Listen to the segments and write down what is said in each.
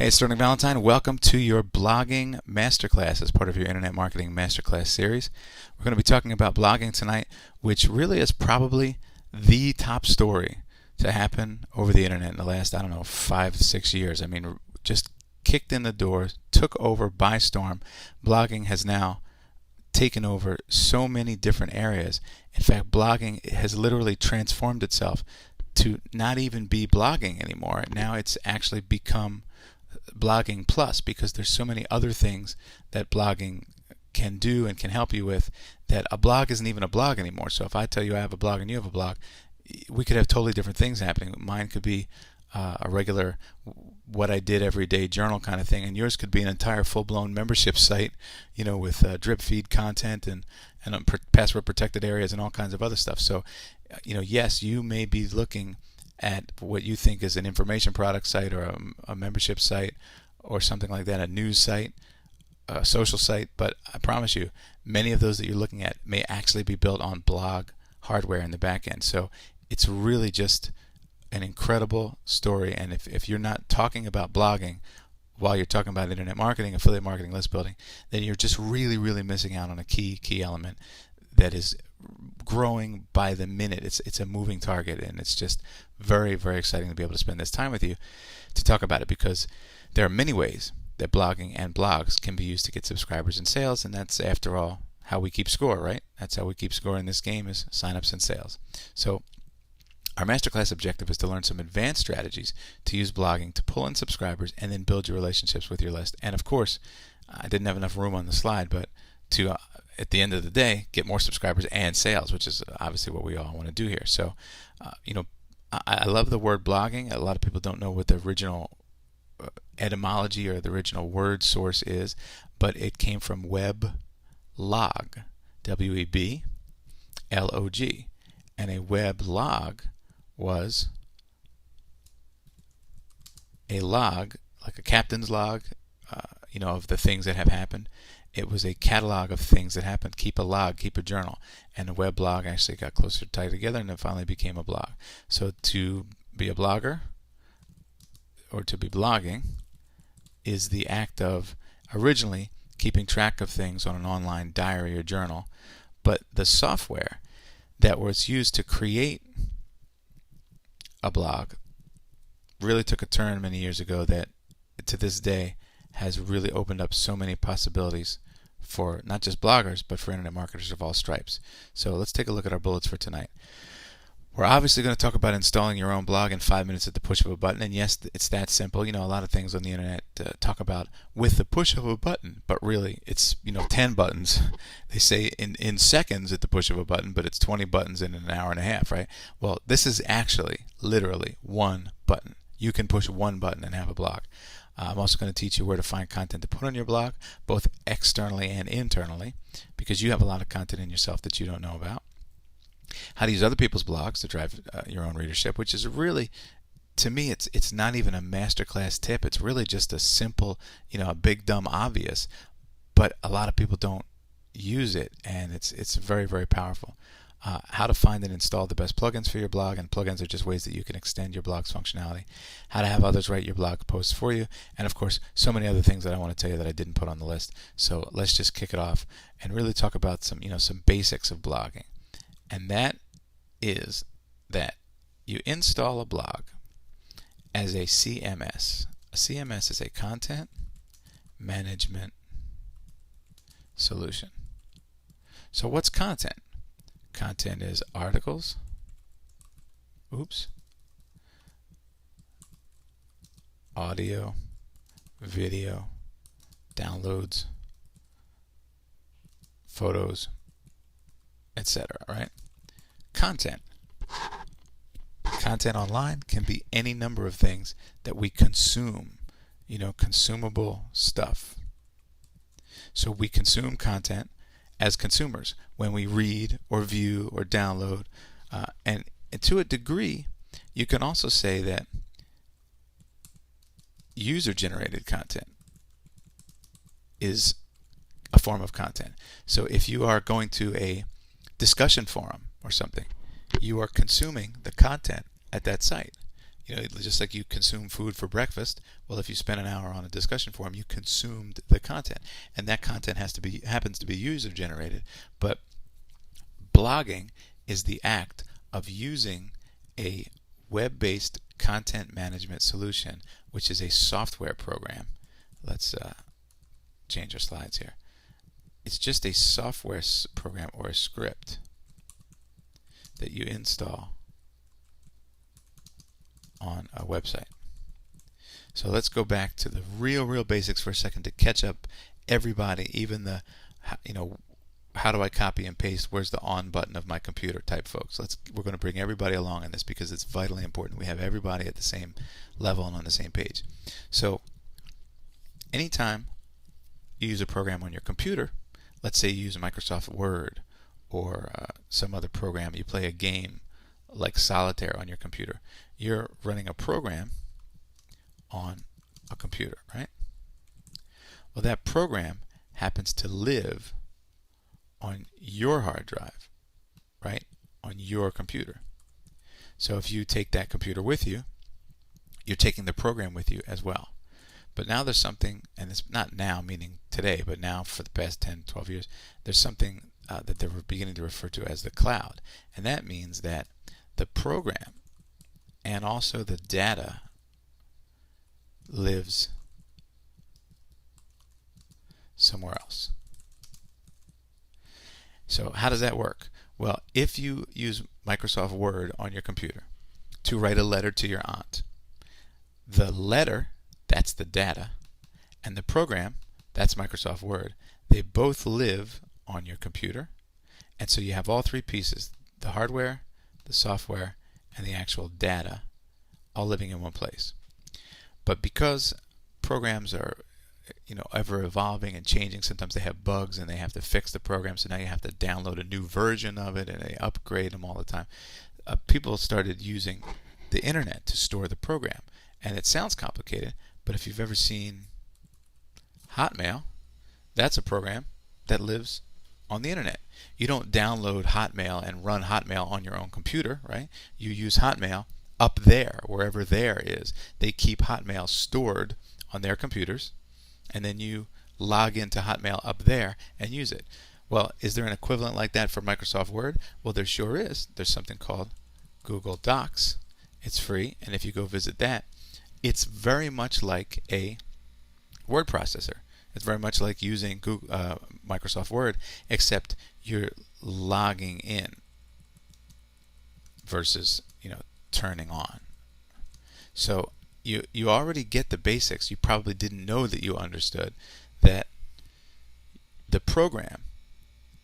Hey, it's Sterling Valentine. Welcome to your blogging masterclass as part of your Internet Marketing Masterclass series. We're going to be talking about blogging tonight, which really is probably the top story to happen over the Internet in the last, 5 to 6 years. I mean, just kicked in the door, took over by storm. Blogging has now taken over so many different areas. In fact, blogging has literally transformed itself to not even be blogging anymore. Now it's actually become blogging plus, because there's so many other things that blogging can do and can help you with that a blog isn't even a blog anymore. So if I tell you I have a blog and you have a blog, we could have totally different things happening. Mine could be a regular what I did every day journal kind of thing, and yours could be an entire full-blown membership site, with drip feed content and password protected areas and all kinds of other stuff. So yes, you may be looking at what you think is an information product site or a membership site or something like that, a news site, a social site, but I promise you, many of those that you're looking at may actually be built on blog hardware in the back end. So it's really just an incredible story. And if you're not talking about blogging while you're talking about internet marketing, affiliate marketing, list building, then you're just really, really missing out on a key element that is growing by the minute. It's a moving target, and it's just very, very exciting to be able to spend this time with you to talk about it, because there are many ways that blogging and blogs can be used to get subscribers and sales, and that's, after all, how we keep score, right? That's how we keep score in this game, is signups and sales. So our masterclass objective is to learn some advanced strategies to use blogging to pull in subscribers and then build your relationships with your list. And of course, I didn't have enough room on the slide, but to at the end of the day, get more subscribers and sales, which is obviously what we all want to do here. So, I love the word blogging. A lot of people don't know what the original etymology or the original word source is, but it came from web log, W-E-B-L-O-G, and a web log was a log, like a captain's log, of the things that have happened. It was a catalog of things that happened. Keep a log, keep a journal. And a web blog actually got closer tied together, and it finally became a blog. So to be a blogger, or to be blogging, is the act of originally keeping track of things on an online diary or journal. But the software that was used to create a blog really took a turn many years ago that to this day has really opened up so many possibilities for not just bloggers, but for internet marketers of all stripes. So let's take a look at our bullets for tonight. We're obviously going to talk about installing your own blog in 5 minutes at the push of a button. And yes, it's that simple. A lot of things on the internet talk about with the push of a button, but really it's 10 buttons. They say in seconds at the push of a button, but it's 20 buttons in an hour and a half, right? Well, this is actually literally one button. You can push one button and have a blog. I'm also going to teach you where to find content to put on your blog, both externally and internally, because you have a lot of content in yourself that you don't know about. How to use other people's blogs to drive your own readership, which is really, to me, it's not even a masterclass tip. It's really just a simple, a big dumb obvious, but a lot of people don't use it, and it's very, very powerful. How to find and install the best plugins for your blog, and plugins are just ways that you can extend your blog's functionality. How to have others write your blog posts for you, and of course, so many other things that I want to tell you that I didn't put on the list. So let's just kick it off and really talk about some basics of blogging. And that is that you install a blog as a CMS. A CMS is a content management solution. So what's content? Content is articles, audio, video, downloads, photos, etc. Right? Content online can be any number of things that we consume, consumable stuff. So we consume content as consumers when we read or view or download, and to a degree you can also say that user-generated content is a form of content. So if you are going to a discussion forum or something, you are consuming the content at that site. just like you consume food for breakfast. Well, if you spend an hour on a discussion forum, you consumed the content, and that content happens to be user generated. But blogging is the act of using a web-based content management solution, which is a software program. Let's change our slides here. It's just a software program or a script that you install on a website. So let's go back to the real basics for a second to catch up everybody, even the, how do I copy and paste? Where's the on button of my computer type folks? We're going to bring everybody along in this because it's vitally important. We have everybody at the same level and on the same page. So anytime you use a program on your computer, let's say you use Microsoft Word or some other program, you play a game like Solitaire on your computer, you're running a program on a computer, right? Well, that program happens to live on your hard drive, right? On your computer. So if you take that computer with you, you're taking the program with you as well. But now there's something, and it's not now meaning today, but now for the past 10, 12 years, there's something that they're beginning to refer to as the cloud. And that means that the program and also the data lives somewhere else. So how does that work? Well, if you use Microsoft Word on your computer to write a letter to your aunt, the letter, that's the data, and the program, that's Microsoft Word, they both live on your computer. And so you have all three pieces, the hardware, the software, and the actual data, all living in one place. But because programs are ever evolving and changing, sometimes they have bugs and they have to fix the program, so now you have to download a new version of it and they upgrade them all the time. People started using the internet to store the program, and it sounds complicated, but if you've ever seen Hotmail, that's a program that lives on the internet. You don't download Hotmail and run Hotmail on your own computer, right? You use Hotmail up there, wherever there is. They keep Hotmail stored on their computers, and then you log into Hotmail up there and use it. Well, is there an equivalent like that for Microsoft Word? Well, there sure is. There's something called Google Docs. It's free, and if you go visit that, it's very much like a word processor. It's very much like using Microsoft Word, except you're logging in versus turning on. So you already get the basics. You probably didn't know that you understood that the program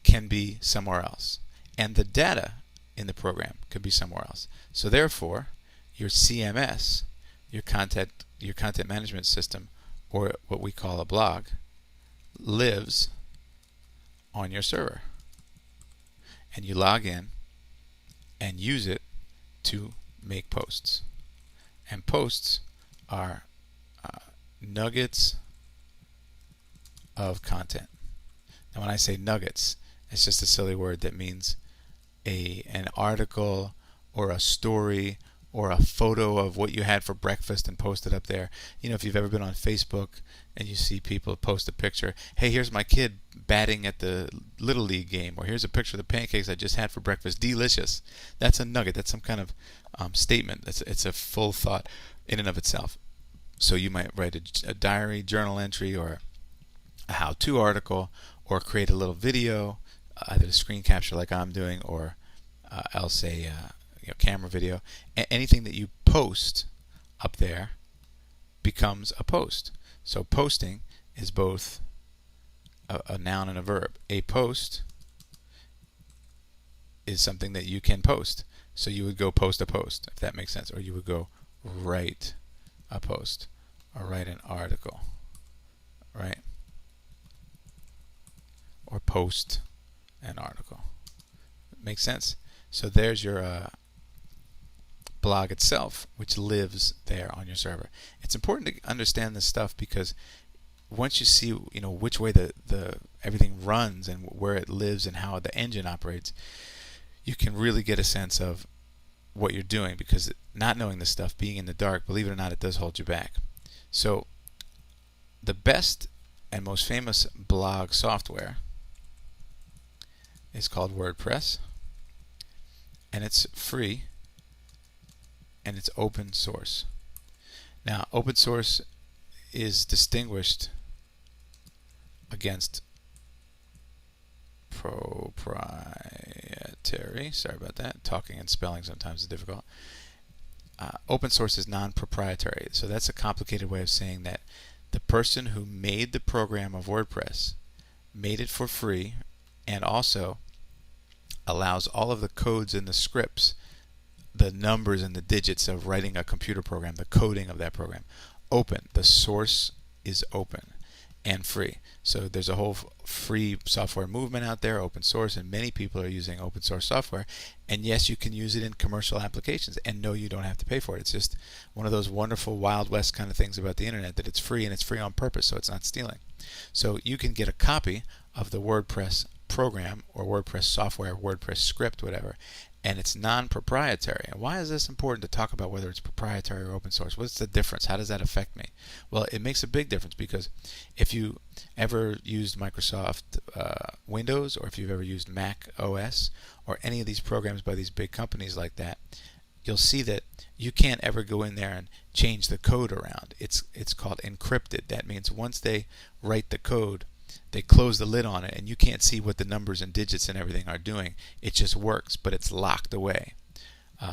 can be somewhere else, and the data in the program could be somewhere else. So therefore, your CMS, your content management system, or what we call a blog, lives on your server, and you log in and use it to make posts. And posts are nuggets of content. Now when I say nuggets, it's just a silly word that means an article or a story or a photo of what you had for breakfast and post it up there. If you've ever been on Facebook and you see people post a picture, hey, here's my kid batting at the Little League game, or here's a picture of the pancakes I just had for breakfast, delicious. That's a nugget. That's some kind of statement. It's a full thought in and of itself. So you might write a diary, journal entry, or a how-to article, or create a little video, either a screen capture like I'm doing, or else a camera video. Anything that you post up there becomes a post. So posting is both a noun and a verb. A post is something that you can post. So you would go post a post, if that makes sense, or you would go write a post or write an article, right? Or post an article. Makes sense? So there's your blog itself, which lives there on your server. It's important to understand this stuff because once you see which way the everything runs and where it lives and how the engine operates, you can really get a sense of what you're doing, because not knowing this stuff, being in the dark, believe it or not, it does hold you back. So the best and most famous blog software is called WordPress, and it's free and it's open source. Now, open source is distinguished against proprietary. Sorry about that. Talking and spelling sometimes is difficult. Open source is non-proprietary. So that's a complicated way of saying that the person who made the program of WordPress made it for free, and also allows all of the codes and the scripts, the numbers and the digits of writing a computer program, the coding of that program, open. The source is open and free. So there's a whole free software movement out there, open source, and many people are using open source software. And yes, you can use it in commercial applications, and no, you don't have to pay for it. It's just one of those wonderful Wild West kind of things about the internet, that it's free, and it's free on purpose, so it's not stealing. So you can get a copy of the WordPress program or WordPress software, WordPress script, whatever, and it's non-proprietary. And why is this important to talk about, whether it's proprietary or open source? What's the difference? How does that affect me? Well, it makes a big difference, because if you ever used Microsoft Windows, or if you've ever used Mac OS, or any of these programs by these big companies like that, you'll see that you can't ever go in there and change the code around. It's called encrypted. That means once they write the code, they close the lid on it, and you can't see what the numbers and digits and everything are doing. It just works, but it's locked away.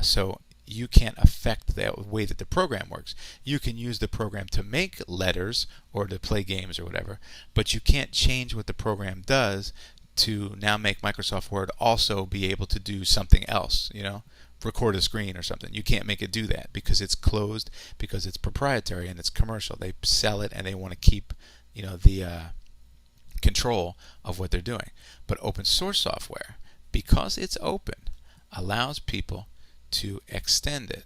So you can't affect the way that the program works. You can use the program to make letters or to play games or whatever, but you can't change what the program does to now make Microsoft Word also be able to do something else, record a screen or something. You can't make it do that, because it's closed, because it's proprietary and it's commercial. They sell it, and they want to keep, the control of what they're doing. But open source software, because it's open, allows people to extend it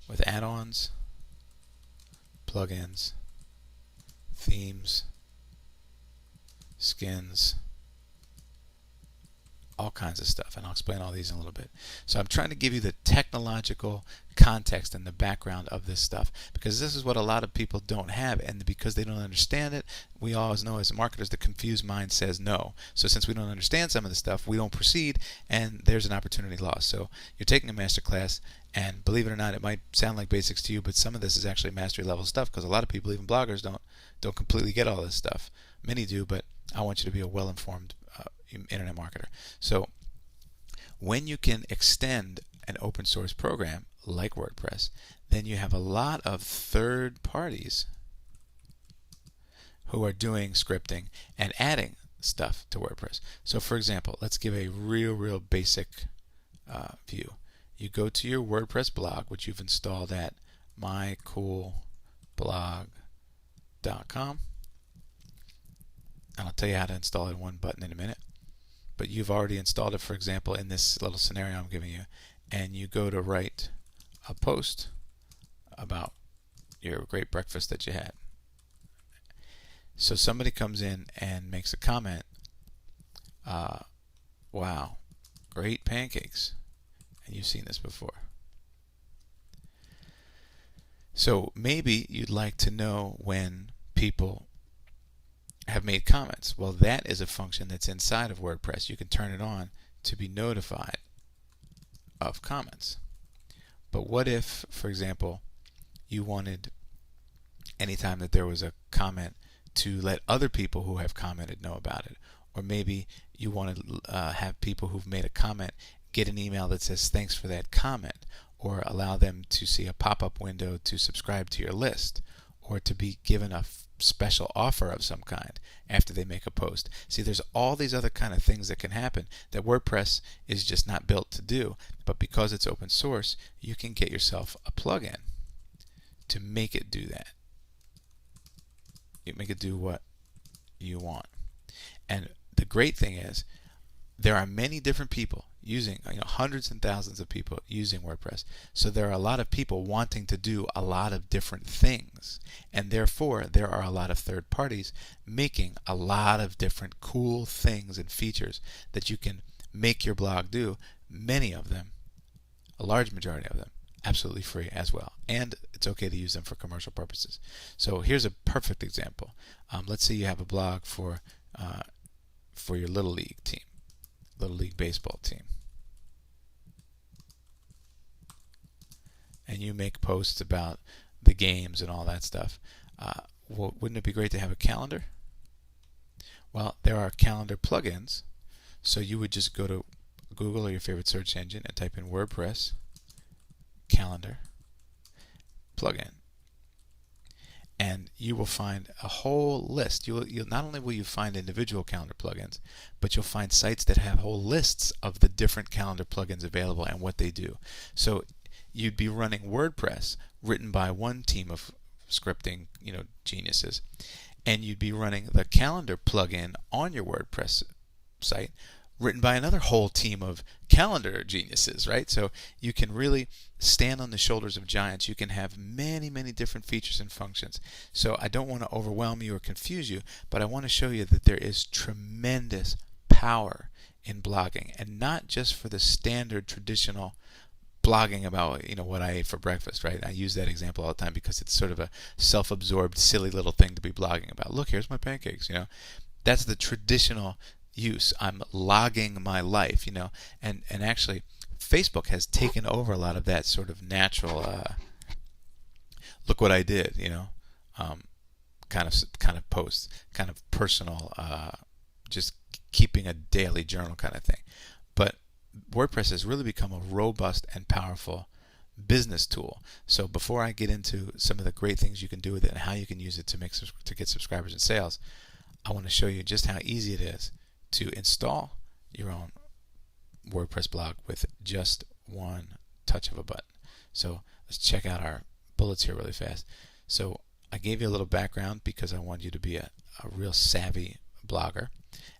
with add-ons, plugins, themes, skins, all kinds of stuff, and I'll explain all these in a little bit. So I'm trying to give you the technological context and the background of this stuff, because this is what a lot of people don't have, and because they don't understand it, we always know as marketers, the confused mind says no. So since we don't understand some of the stuff, we don't proceed, and there's an opportunity lost. So you're taking a master class, and believe it or not, it might sound like basics to you, but some of this is actually mastery level stuff, because a lot of people, even bloggers, don't completely get all this stuff. Many do, but I want you to be a well-informed internet marketer. So when you can extend an open source program like WordPress, then you have a lot of third parties who are doing scripting and adding stuff to WordPress. So for example, let's give a real basic view. You go to your WordPress blog, which you've installed at mycoolblog.com, and I'll tell you how to install it in one button in a minute. But you've already installed it, for example, in this little scenario I'm giving you, and you go to write a post about your great breakfast that you had. So somebody comes in and makes a comment, wow, great pancakes, and you've seen this before. So maybe you'd like to know when people have made comments. Well, that is a function that's inside of WordPress. You can turn it on to be notified of comments. But what if, for example, you wanted, anytime that there was a comment, to let other people who have commented know about it? Or maybe you want to have people who've made a comment get an email that says thanks for that comment, or allow them to see a pop-up window to subscribe to your list, or to be given a special offer of some kind after they make a post. See, there's all these other kind of things that can happen that WordPress is just not built to do. But because it's open source, you can get yourself a plugin to make it do that. You make it do what you want. And the great thing is, there are many different people using, hundreds and thousands of people using WordPress. So there are a lot of people wanting to do a lot of different things. And therefore, there are a lot of third parties making a lot of different cool things and features that you can make your blog do, many of them a large majority of them, absolutely free as well. And it's okay to use them for commercial purposes. So here's a perfect example. Let's say you have a blog for your Little League team, Little League baseball team. And you make posts about the games and all that stuff. Well, wouldn't it be great to have a calendar? Well, there are calendar plugins. So you would just go to Google or your favorite search engine and type in WordPress calendar plugin, and you will find a whole list. You'll not only will you find individual calendar plugins, but you'll find sites that have whole lists of the different calendar plugins available and what they do. So you'd be running WordPress written by one team of scripting, geniuses, and you'd be running the calendar plugin on your WordPress site written by another whole team of calendar geniuses, right? So you can really stand on the shoulders of giants. You can have many, many different features and functions. So I don't want to overwhelm you or confuse you, but I want to show you that there is tremendous power in blogging, and not just for the standard traditional blogging about what I ate for breakfast, right? I use that example all the time because it's sort of a self-absorbed, silly little thing to be blogging about. Look, here's my pancakes. That's the traditional use. I'm logging my life, and actually Facebook has taken over a lot of that sort of natural look what I did, kind of posts, kind of personal, just keeping a daily journal kind of thing. But WordPress has really become a robust and powerful business tool. So before I get into some of the great things you can do with it and how you can use it to get subscribers and sales, I want to show you just how easy it is to install your own WordPress blog with just one touch of a button. So let's check out our bullets here really fast. So I gave you a little background because I want you to be a real savvy blogger.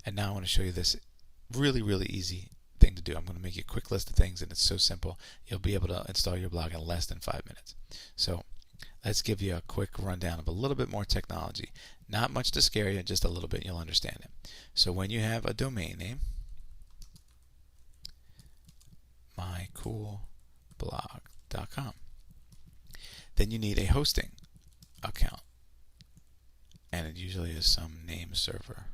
And now I want to show you this really, really easy thing to do. I'm going to make you a quick list of things, and it's so simple. You'll be able to install your blog in less than 5 minutes. So let's give you a quick rundown of a little bit more technology. Not much to scare you, just a little bit, you'll understand it. So when you have a domain name, mycoolblog.com, then you need a hosting account, and it usually is some name server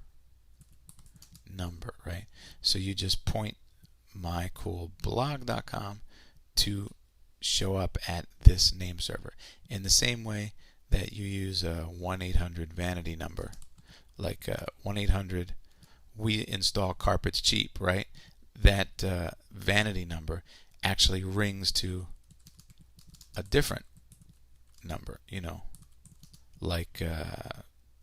number, right? So you just point mycoolblog.com to show up at this name server in the same way that you use a 1-800 vanity number, like 1-800 we install carpets cheap, right? That vanity number actually rings to a different number, like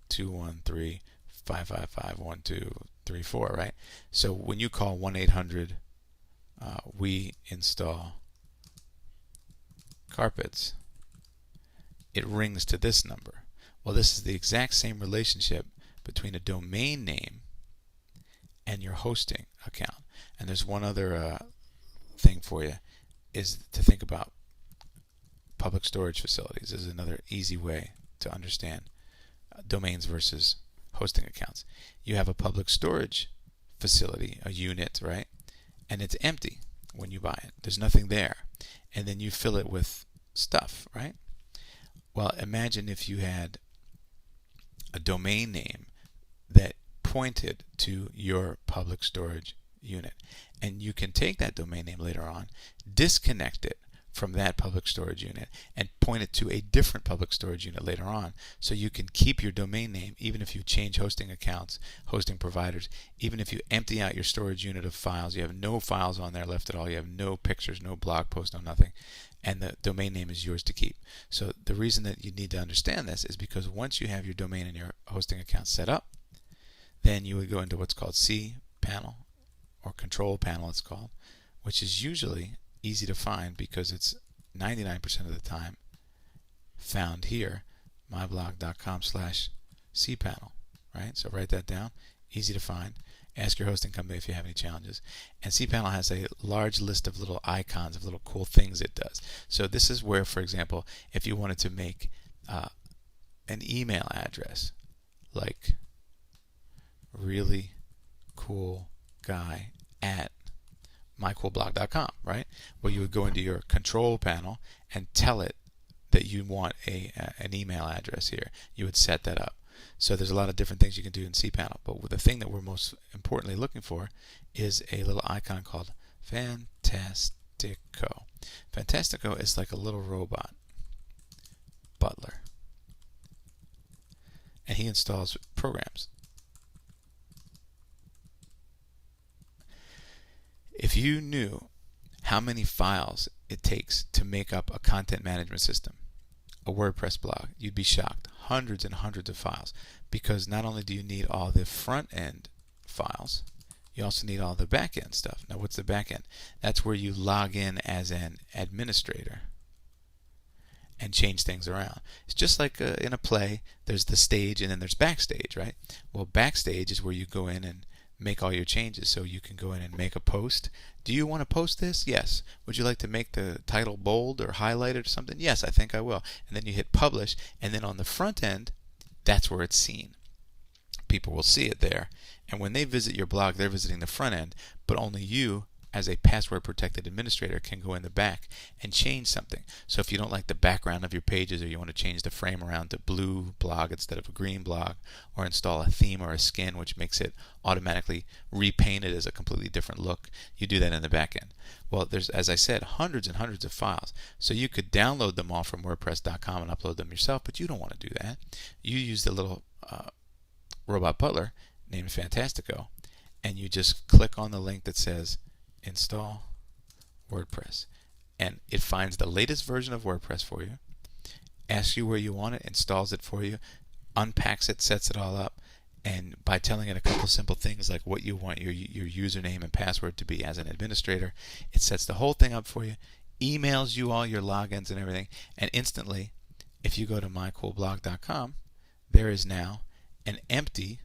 213-555-1234, right? So when you call 1-800 we install carpets, it rings to this number. Well, this is the exact same relationship between a domain name and your hosting account. And there's one other thing for you, is to think about public storage facilities. This is another easy way to understand domains versus hosting accounts. You have a public storage facility, a unit, right? And it's empty when you buy it. There's nothing there. And then you fill it with stuff, right? Well, imagine if you had a domain name that pointed to your public storage unit. And you can take that domain name later on, disconnect it from that public storage unit, and point it to a different public storage unit later on. So you can keep your domain name even if you change hosting accounts, hosting providers, even if you empty out your storage unit of files. You have no files on there left at all. You have no pictures, no blog post, no nothing. And the domain name is yours to keep. So the reason that you need to understand this is because once you have your domain and your hosting account set up, then you would go into what's called cPanel, or control panel it's called, which is usually easy to find because it's 99% of the time found here, myblog.com/cpanel, right? So write that down, easy to find. Ask your hosting company if you have any challenges. And cPanel has a large list of little icons, of little cool things it does. So this is where, for example, if you wanted to make an email address like really cool guy at mycoolblog.com, right? Well, you would go into your control panel and tell it that you want an email address here. You would set that up. So there's a lot of different things you can do in cPanel, but the thing that we're most importantly looking for is a little icon called Fantastico. Fantastico is like a little robot butler, and he installs programs. If you knew how many files it takes to make up a content management system, a WordPress blog, you'd be shocked. Hundreds and hundreds of files, because not only do you need all the front end files, you also need all the back end stuff. Now, what's the back end? That's where you log in as an administrator and change things around. It's just like in a play, there's the stage and then there's backstage, right? Well, backstage is where you go in and make all your changes. So you can go in and make a post. Do you want to post this? Yes. Would you like to make the title bold or highlighted or something? Yes, I think I will. And then you hit publish, and then on the front end, that's where it's seen. People will see it there. And when they visit your blog, they're visiting the front end, but only you, as a password protected administrator, can go in the back and change something. So if you don't like the background of your pages, or you want to change the frame around to blue blog instead of a green blog, or install a theme or a skin which makes it automatically repainted as a completely different look, you do that in the back end. Well, there's, as I said, hundreds and hundreds of files. So you could download them all from WordPress.com and upload them yourself, but you don't want to do that. You use the little robot butler named Fantastico, and you just click on the link that says install WordPress, and it finds the latest version of WordPress for you, asks you where you want it, installs it for you, unpacks it, sets it all up, and by telling it a couple simple things like what you want your username and password to be as an administrator, it sets the whole thing up for you, emails you all your logins and everything, and instantly, if you go to mycoolblog.com, there is now an empty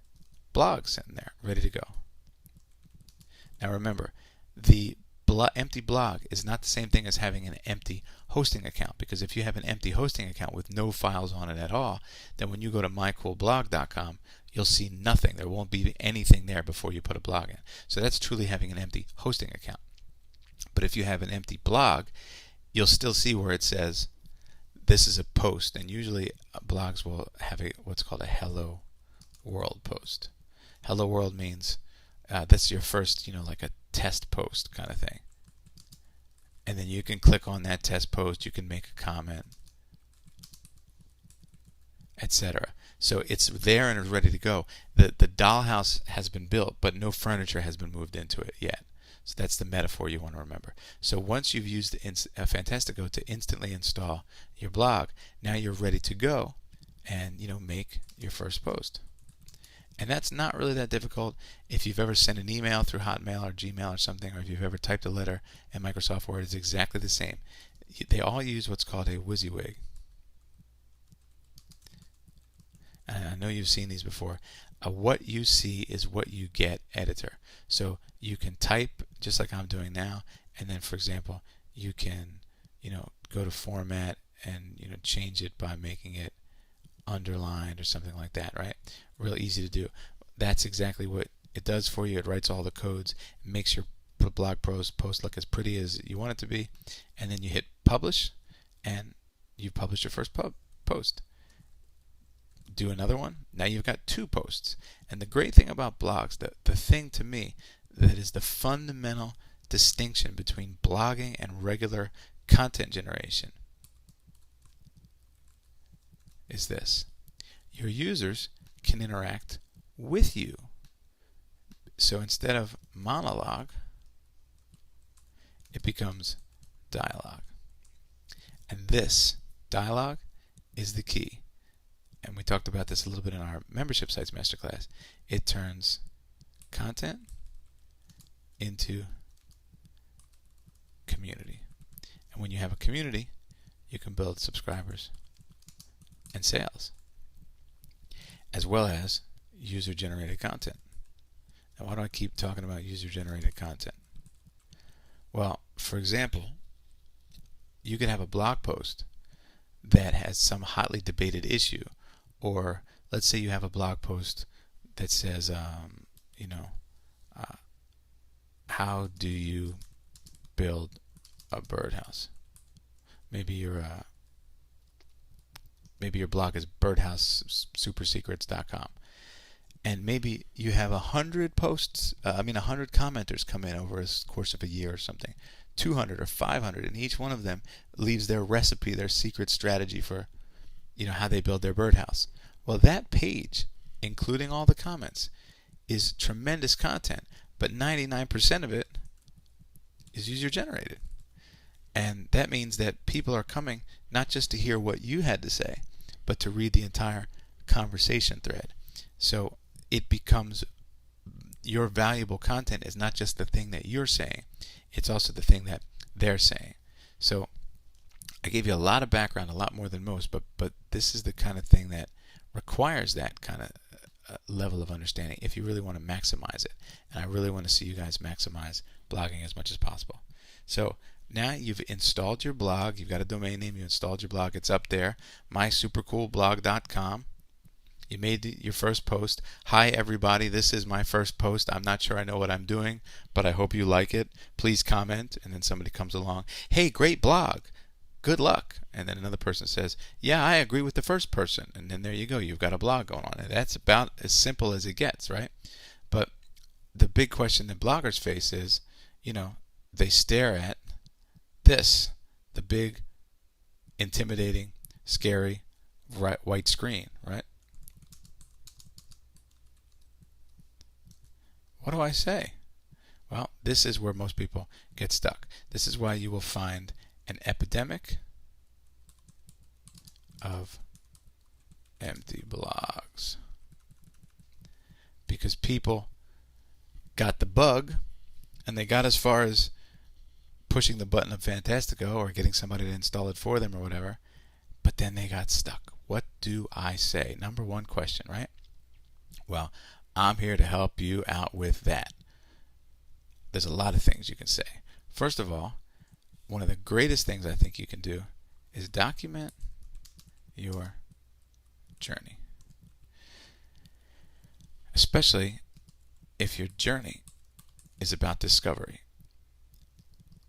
blog sitting there ready to go. Now remember, the empty blog is not the same thing as having an empty hosting account, because if you have an empty hosting account with no files on it at all, then when you go to mycoolblog.com, you'll see nothing. There won't be anything there before you put a blog in. So that's truly having an empty hosting account. But if you have an empty blog, you'll still see where it says this is a post, and usually blogs will have what's called a hello world post. Hello world means that's your first, like a test post kind of thing. And then you can click on that test post, you can make a comment, etc. So it's there and it's ready to go. The dollhouse has been built, but no furniture has been moved into it yet. So that's the metaphor you want to remember. So once you've used Fantastico to instantly install your blog, now you're ready to go and make your first post. And that's not really that difficult. If you've ever sent an email through Hotmail or Gmail or something, or if you've ever typed a letter in Microsoft Word, it's exactly the same. They all use what's called a WYSIWYG. And I know you've seen these before. What you see is what you get editor. So you can type just like I'm doing now, and then, for example, you can go to format and change it by making it underlined or something like that, right? Real easy to do. That's exactly what it does for you. It writes all the codes, makes your blog post look as pretty as you want it to be, and then you hit publish, and you've published your first post. Do another one. Now you've got 2 posts. And the great thing about blogs, the thing to me that is the fundamental distinction between blogging and regular content generation, is this. Your users can interact with you. So instead of monologue, it becomes dialogue. And this dialogue is the key. And we talked about this a little bit in our Membership Sites Masterclass. It turns content into community. And when you have a community, you can build subscribers and sales, as well as user-generated content. Now, why do I keep talking about user-generated content? Well, for example, you could have a blog post that has some hotly debated issue, or let's say you have a blog post that says, how do you build a birdhouse. Maybe your blog is birdhousesupersecrets.com, and maybe you have 100 posts. 100 commenters come in over the course of a year or something, 200 or 500, and each one of them leaves their recipe, their secret strategy for, how they build their birdhouse. Well, that page, including all the comments, is tremendous content, but 99% of it is user generated. And that means that people are coming not just to hear what you had to say, but to read the entire conversation thread. So it becomes, your valuable content is not just the thing that you're saying, it's also the thing that they're saying. So I gave you a lot of background, a lot more than most, but this is the kind of thing that requires that kind of level of understanding if you really want to maximize it. And I really want to see you guys maximize blogging as much as possible. So now you've installed your blog, you've got a domain name, you installed your blog, it's up there, mysupercoolblog.com. You made your first post. Hi everybody, this is my first post. I'm not sure I know what I'm doing, but I hope you like it. Please comment. And then somebody comes along, hey, great blog, good luck. And then another person says, yeah, I agree with the first person. And then there you go, you've got a blog going on. And that's about as simple as it gets, right? But the big question that bloggers face is, they stare at this, the big, intimidating, scary, white screen, right? What do I say? Well, this is where most people get stuck. This is why you will find an epidemic of empty blogs. Because people got the bug, and they got as far as pushing the button of Fantastico or getting somebody to install it for them or whatever, but then they got stuck. What do I say? Number one question, right? Well, I'm here to help you out with that. There's a lot of things you can say. First of all, one of the greatest things I think you can do is document your journey. Especially if your journey is about discovery.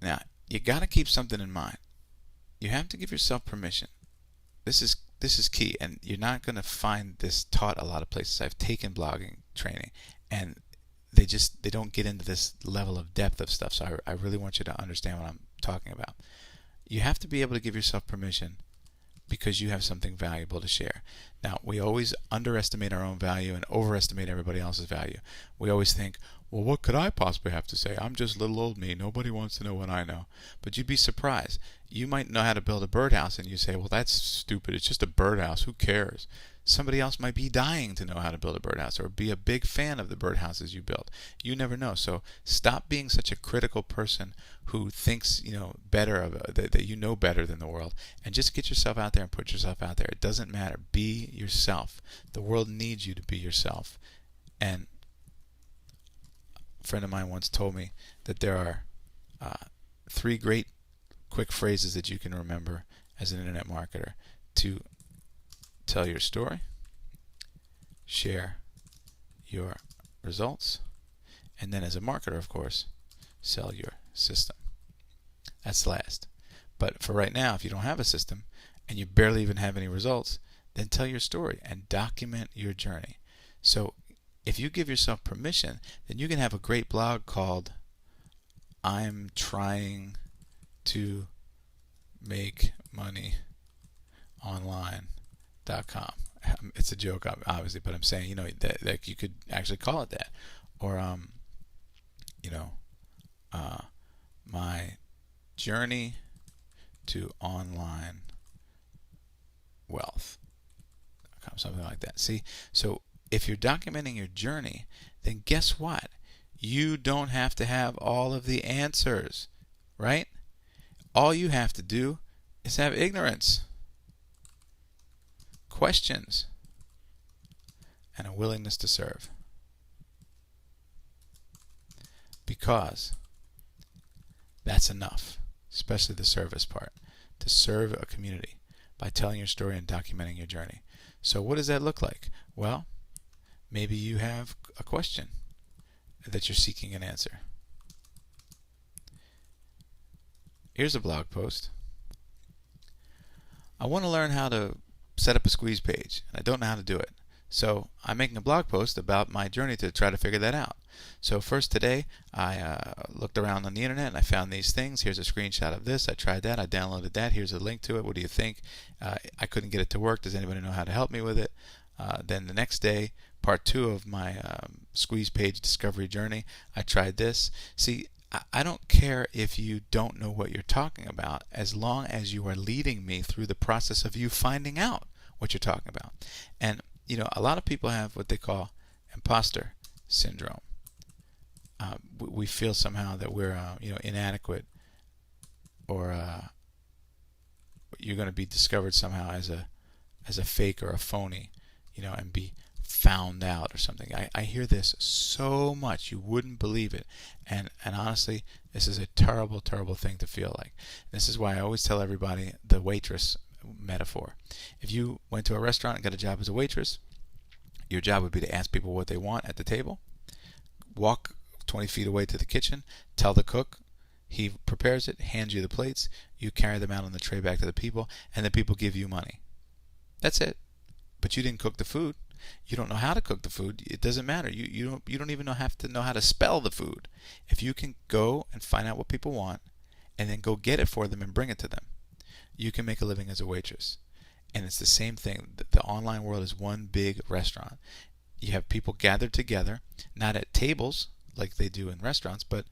Now, you got to keep something in mind. You have to give yourself permission. This is key, and you're not going to find this taught a lot of places. I've taken blogging training, and they don't get into this level of depth of stuff. So I really want you to understand what I'm talking about. You have to be able to give yourself permission because you have something valuable to share. Now, we always underestimate our own value and overestimate everybody else's value. We always think, well, what could I possibly have to say? I'm just little old me. Nobody wants to know what I know. But you'd be surprised. You might know how to build a birdhouse, and you say, well, that's stupid. It's just a birdhouse. Who cares? Somebody else might be dying to know how to build a birdhouse or be a big fan of the birdhouses you build. You never know. So stop being such a critical person who thinks better of that you know better than the world, and just get yourself out there and put yourself out there. It doesn't matter. Be yourself. The world needs you to be yourself. And a friend of mine once told me that there are 3 great quick phrases that you can remember as an internet marketer: to tell your story, share your results, and then as a marketer, of course, sell your system. That's last. But for right now, if you don't have a system and you barely even have any results, then tell your story and document your journey. So if you give yourself permission, then you can have a great blog called I'm trying to make money online.com. It's a joke, obviously, but I'm saying, that you could actually call it that. Or, my journey to online wealth, something like that. See, so if you're documenting your journey, then guess what? You don't have to have all of the answers, right? All you have to do is have ignorance, questions, and a willingness to serve. Because that's enough, especially the service part, to serve a community by telling your story and documenting your journey. So what does that look like? Well, maybe you have a question that you're seeking an answer. Here's a blog post. I want to learn how to set up a squeeze page, and I don't know how to do it. So I'm making a blog post about my journey to try to figure that out. So first today, I looked around on the internet and I found these things. Here's a screenshot of this. I tried that. I downloaded that. Here's a link to it. What do you think? I couldn't get it to work. Does anybody know how to help me with it? Then the next day, part 2 of my squeeze page discovery journey, I tried this. See, I don't care if you don't know what you're talking about, as long as you are leading me through the process of you finding out what you're talking about. And you know, a lot of people have what they call imposter syndrome. We feel somehow that we're inadequate, or you're going to be discovered somehow as a fake or a phony, and be found out or something. I hear this so much, you wouldn't believe it. And honestly, this is a terrible, terrible thing to feel like. This is why I always tell everybody the waitress metaphor. If you went to a restaurant and got a job as a waitress, your job would be to ask people what they want at the table, walk 20 feet away to the kitchen, tell the cook, he prepares it, hands you the plates, you carry them out on the tray back to the people, and the people give you money. That's it. But you didn't cook the food. You don't know how to cook the food. It doesn't matter. You don't even have to know how to spell the food. If you can go and find out what people want and then go get it for them and bring it to them, you can make a living as a waitress. And it's the same thing. The online world is one big restaurant. You have people gathered together, not at tables like they do in restaurants, but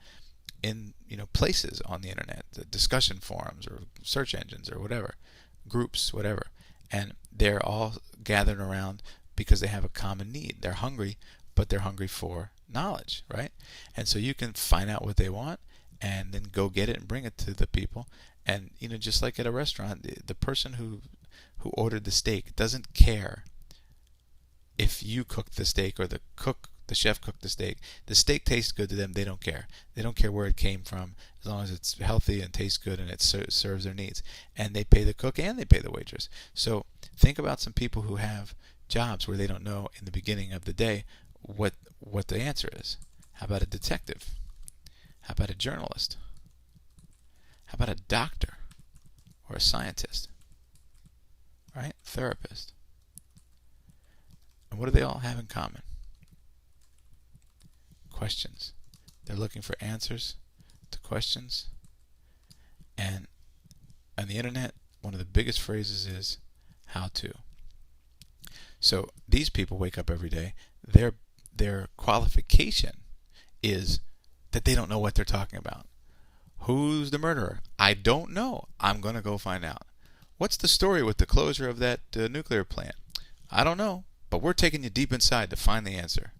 in places on the internet, the discussion forums or search engines or whatever, groups, whatever. And they're all gathered around because they have a common need. They're hungry, but they're hungry for knowledge, right? And so you can find out what they want and then go get it and bring it to the people. And just like at a restaurant, the person who ordered the steak doesn't care if you cooked the steak or the chef cooked the steak. The steak tastes good to them. They don't care. They don't care where it came from, as long as it's healthy and tastes good and it serves their needs. And they pay the cook and they pay the waitress. So think about some people who have jobs where they don't know in the beginning of the day what the answer is. How about a detective? How about a journalist? How about a doctor or a scientist? Right? Therapist. And what do they all have in common? Questions. They're looking for answers to questions. And on the internet, one of the biggest phrases is how to. So these people wake up every day. Their qualification is that they don't know what they're talking about. Who's the murderer? I don't know. I'm going to go find out. What's the story with the closure of that nuclear plant? I don't know, but we're taking you deep inside to find the answer.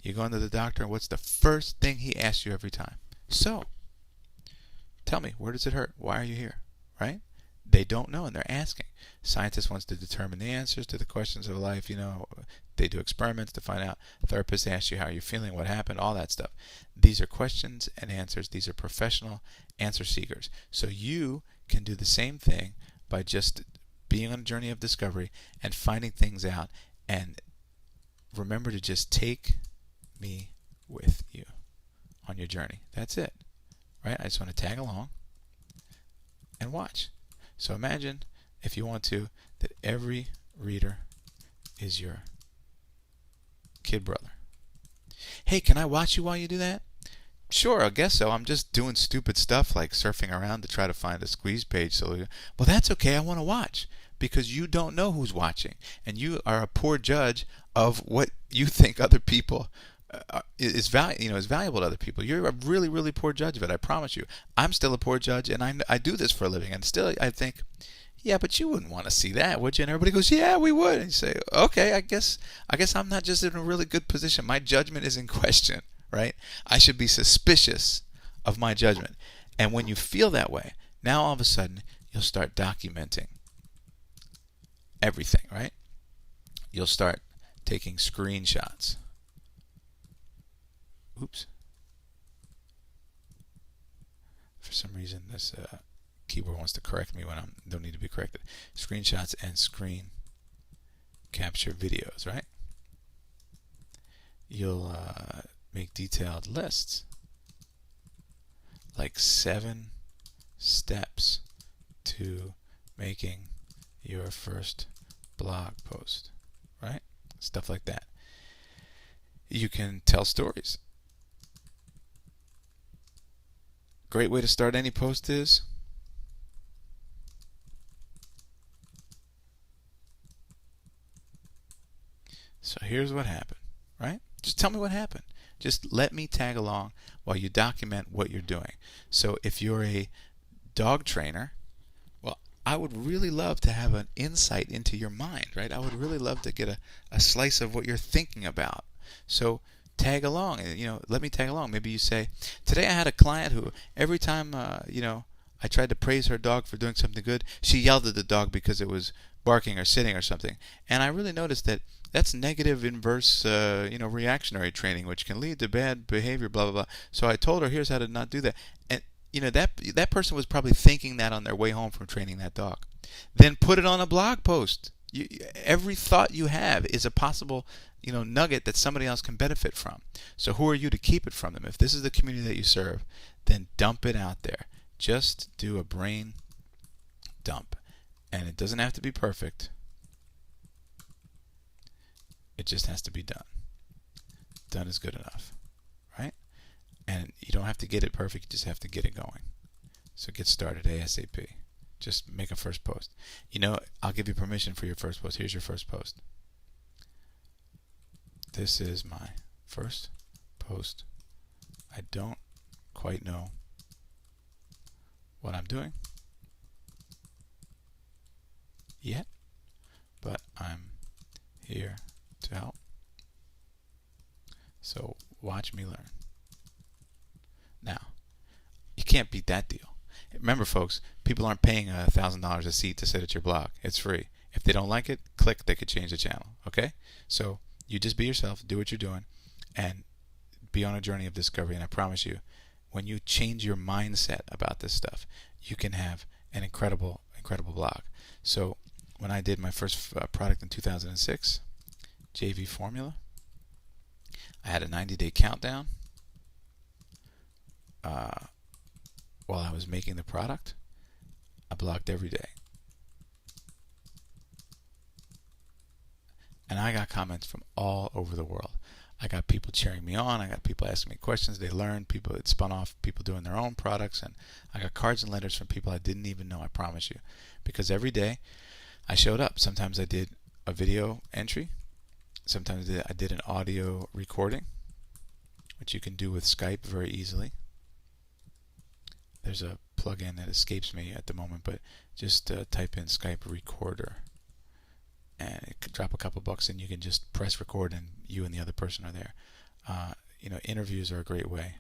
You go into the doctor, and what's the first thing he asks you every time? So, tell me, where does it hurt? Why are you here? Right? They don't know, and they're asking. Scientists wants to determine the answers to the questions of life. They do experiments to find out. Therapists ask you how you're feeling, what happened, all that stuff. These are questions and answers. These are professional answer seekers. So you can do the same thing by just being on a journey of discovery and finding things out. And remember to just take me with you on your journey. That's it. Right? I just want to tag along and watch. So imagine, if you want to, that every reader is your kid brother. Hey, can I watch you while you do that? Sure, I guess so. I'm just doing stupid stuff like surfing around to try to find a squeeze page. Well, that's okay. I want to watch, because you don't know who's watching, and you are a poor judge of what you think other people is valuable to other people. You're a really, really poor judge of it. I promise you. I'm still a poor judge, and I do this for a living, and still I think, yeah, but you wouldn't want to see that, would you? And everybody goes, yeah, we would. And you say, okay, I guess I'm not just in a really good position. My judgment is in question, right? I should be suspicious of my judgment. And when you feel that way, now all of a sudden you'll start documenting everything, right? You'll start taking screenshots. Oops. For some reason, this keyboard wants to correct me when I don't need to be corrected. Screenshots and screen capture videos, right? You'll make detailed lists, like 7 steps to making your first blog post, right? Stuff like that. You can tell stories. Great way to start any post is so here's what happened, right? Just tell me what happened. Just let me tag along while you document what you're doing. So if you're a dog trainer, well, I would really love to have an insight into your mind, right? I would really love to get a slice of what you're thinking about. So tag along, let me tag along. Maybe you say, today I had a client who every time, I tried to praise her dog for doing something good, she yelled at the dog because it was barking or sitting or something. And I really noticed that that's negative inverse, reactionary training, which can lead to bad behavior, blah, blah, blah. So I told her, here's how to not do that. And, that person was probably thinking that on their way home from training that dog. Then put it on a blog post. Every thought you have is a possible, nugget that somebody else can benefit from. So who are you to keep it from them? If this is the community that you serve, then dump it out there. Just do a brain dump. And it doesn't have to be perfect. It just has to be done. Done is good enough, right? And you don't have to get it perfect, you just have to get it going. So get started ASAP. Just make a first post. I'll give you permission for your first post. Here's your first post. This is my first post. I don't quite know what I'm doing yet, but I'm here to help. So watch me learn. Now, you can't beat that deal. Remember, folks, people aren't paying $1,000 a seat to sit at your blog. It's free. If they don't like it, click. They could change the channel. Okay? So you just be yourself, do what you're doing, and be on a journey of discovery. And I promise you, when you change your mindset about this stuff, you can have an incredible, incredible blog. So when I did my first product in 2006, JV Formula, I had a 90-day countdown while I was making the product. I blogged every day. And I got comments from all over the world. I got people cheering me on. I got people asking me questions. They learned. People, it spun off people doing their own products. And I got cards and letters from people I didn't even know, I promise you. Because every day I showed up. Sometimes I did a video entry. Sometimes I did an audio recording, which you can do with Skype very easily. There's a plugin that escapes me at the moment, but just type in Skype recorder. And it could drop a couple bucks and you can just press record and you and the other person are there. Interviews are a great way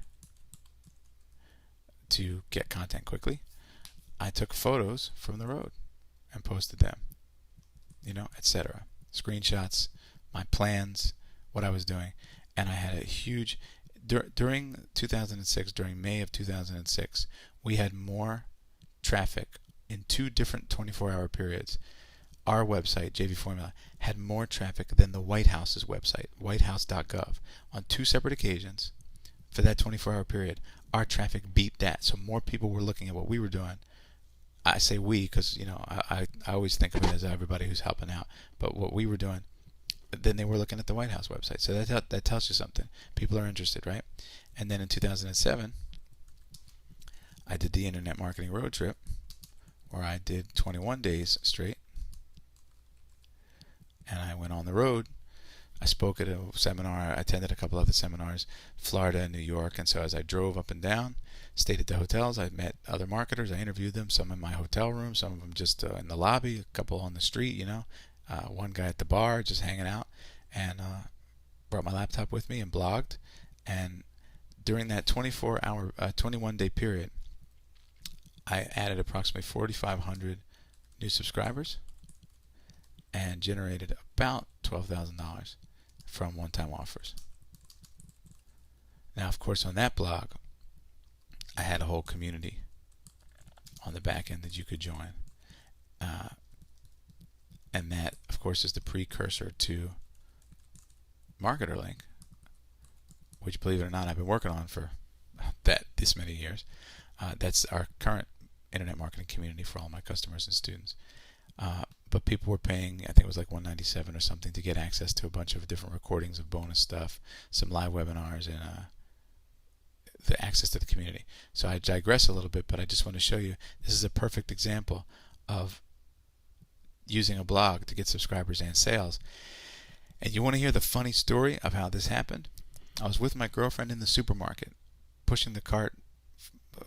to get content quickly. I took photos from the road and posted them, etc. Screenshots, my plans, what I was doing. And I had a huge, during 2006, during May of 2006, we had more traffic in 2 different 24-hour periods. Our website, JV Formula, had more traffic than the White House's website, whitehouse.gov. On 2 separate occasions, for that 24-hour period, our traffic beat that. So more people were looking at what we were doing. I say we because, I always think of it as everybody who's helping out. But what we were doing, then they were looking at the White House website. So that tells you something. People are interested, right? And then in 2007, I did the Internet Marketing Road Trip, where I did 21 days straight. And I went on the road. I spoke at a seminar. I attended a couple other seminars, Florida and New York. And so as I drove up and down, stayed at the hotels, I met other marketers. I interviewed them, some in my hotel room, some of them just in the lobby, a couple on the street, one guy at the bar just hanging out. And brought my laptop with me and blogged. And during that 21-day period, I added approximately 4,500 new subscribers and generated about $12,000 from one-time offers. Now, of course, on that blog, I had a whole community on the back end that you could join. And that, of course, is the precursor to MarketerLink, which, believe it or not, I've been working on for this many years. That's our current internet marketing community for all my customers and students. But people were paying, I think it was like $197 or something, to get access to a bunch of different recordings of bonus stuff, some live webinars, and the access to the community. So I digress a little bit, but I just want to show you this is a perfect example of using a blog to get subscribers and sales. And you want to hear the funny story of how this happened? I was with my girlfriend in the supermarket, pushing the cart,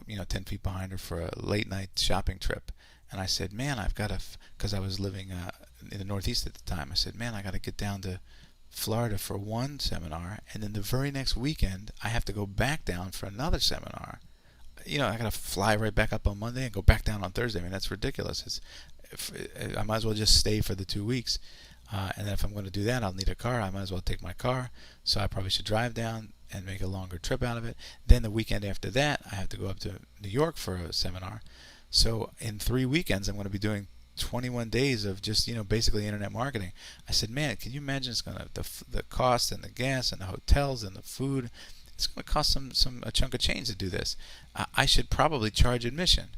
10 feet behind her for a late night shopping trip. And I said, man, I've got to, because I was living in the Northeast at the time, I said, man, I got to get down to Florida for one seminar, and then the very next weekend I have to go back down for another seminar. I got to fly right back up on Monday and go back down on Thursday. I mean, that's ridiculous. I might as well just stay for the 2 weeks. And then if I'm going to do that, I'll need a car. I might as well take my car. So I probably should drive down and make a longer trip out of it. Then the weekend after that, I have to go up to New York for a seminar. So in 3 weekends, I'm going to be doing 21 days of just, basically internet marketing. I said, man, can you imagine it's going to, the cost and the gas and the hotels and the food, it's going to cost a chunk of change to do this. I should probably charge admission.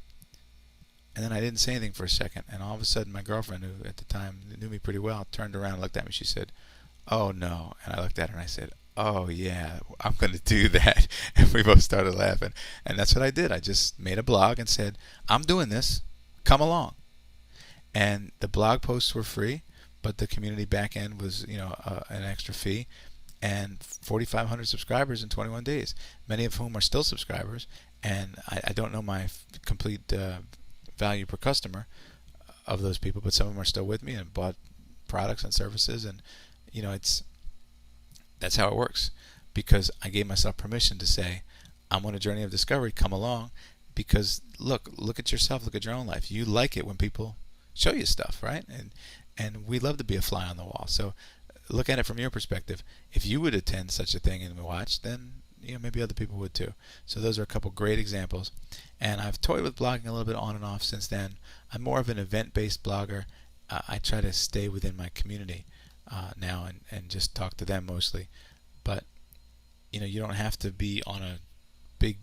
And then I didn't say anything for a second, and all of a sudden my girlfriend, who at the time knew me pretty well, turned around and looked at me. She said, oh no. And I looked at her and I said, oh yeah, I'm going to do that. And we both started laughing. And that's what I did. I just made a blog and said, I'm doing this, come along. And the blog posts were free, but the community back end was an extra fee. And 4,500 subscribers in 21 days, many of whom are still subscribers. And I don't know my complete value per customer of those people, but some of them are still with me and bought products and services. And that's how it works, because I gave myself permission to say, I'm on a journey of discovery, come along. Because look at yourself, look at your own life. You like it when people show you stuff, right? And we love to be a fly on the wall. So look at it from your perspective. If you would attend such a thing and watch, then maybe other people would too. So those are a couple great examples. And I've toyed with blogging a little bit on and off since then. I'm more of an event-based blogger. I try to stay within my community now and just talk to them mostly. But you don't have to be on a big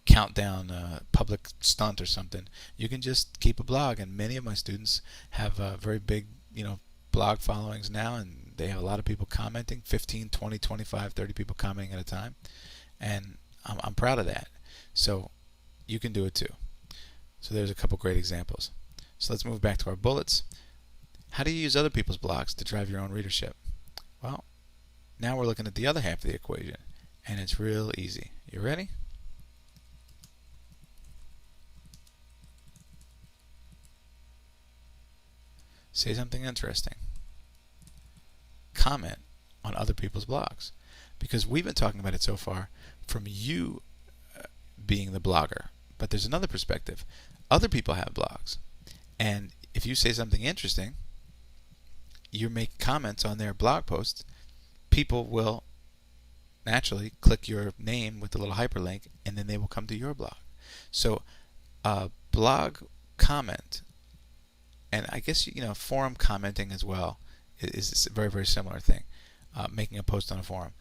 countdown public stunt or something. You can just keep a blog, and many of my students have very big blog followings now, and they have a lot of people commenting, 15, 20, 25, 30 people commenting at a time, and I'm proud of that. So you can do it too. So there's a couple great examples. So let's move back to our bullets. How do you use other people's blogs to drive your own readership? Well, now we're looking at the other half of the equation, and it's real easy. You ready? Say something interesting. Comment on other people's blogs, because we've been talking about it so far from you being the blogger, but there's another perspective. Other people have blogs, and if you say something interesting, you make comments on their blog posts, people will naturally click your name with the little hyperlink, and then they will come to your blog. So blog comment, and I guess forum commenting as well is a very, very similar thing. Making a post on a forum.